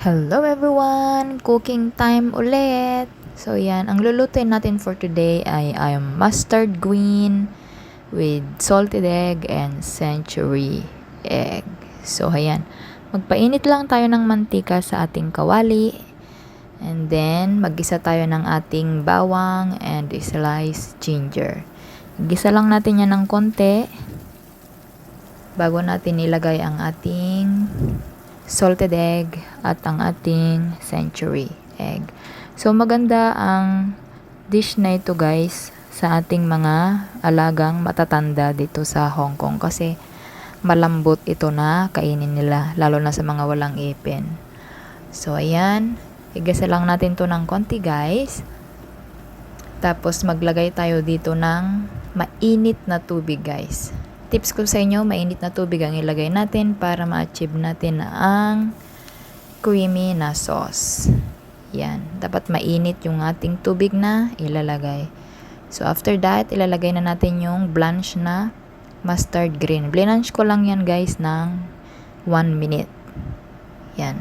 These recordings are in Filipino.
Hello everyone! Cooking time ulit! So yan, ang lulutuin natin for today ay mustard green with salted egg and century egg. So ayan, magpainit lang tayo ng mantika sa ating kawali. And then, mag-isa tayo ng ating bawang and sliced ginger. Gisa lang natin yan ng konti bago natin ilagay ang ating salted egg at ang ating century egg. So maganda ang dish na ito guys sa ating mga alagang matatanda dito sa Hong Kong kasi malambot ito na kainin nila lalo na sa mga walang ipin. So ayan, igasa lang natin to ng konti guys. Tapos maglagay tayo dito ng mainit na tubig guys. Tips ko sa inyo, mainit na tubig ang ilagay natin para ma-achieve natin ang creamy na sauce. Yan. Dapat mainit yung ating tubig na ilalagay. So, after that, ilalagay na natin yung blanch na mustard green. Blanch ko lang yan guys ng 1 minute. Yan.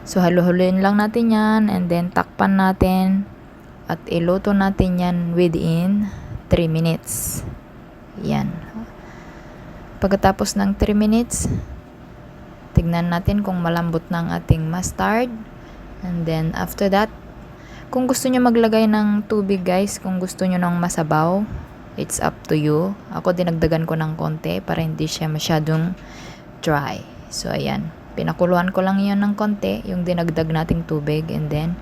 So, halu-haluin lang natin yan and then takpan natin at iluto natin yan within 3 minutes. Yan. Pagkatapos ng 3 minutes, tignan natin kung malambot na ang ating mustard. And then, after that, kung gusto nyo maglagay ng tubig guys, kung gusto nyo ng masabaw, it's up to you. Ako dinagdagan ko ng konti para hindi siya masyadong dry. So, ayan. Pinakuluan ko lang yan ng konti, yung dinagdag nating tubig. And then,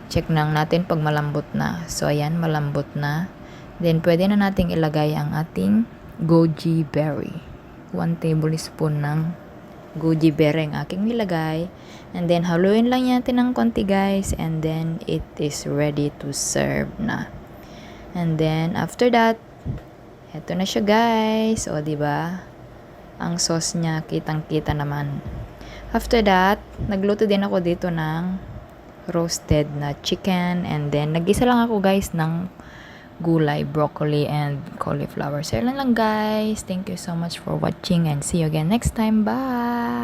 check lang natin pag malambot na. So, ayan, malambot na. Then, pwede na nating ilagay ang ating goji berry. 1 tablespoon ng goji berry ang aking nilagay. And then, haluin lang natin ng konti guys. And then, it is ready to serve na. And then, after that, eto na siya guys. O, diba? Ang sauce niya, kitang-kita naman. After that, nagluto din ako dito ng roasted na chicken. And then, nag-isa lang ako guys ng gulay, broccoli, and cauliflower. So, lang guys. Thank you so much for watching and see you again next time. Bye!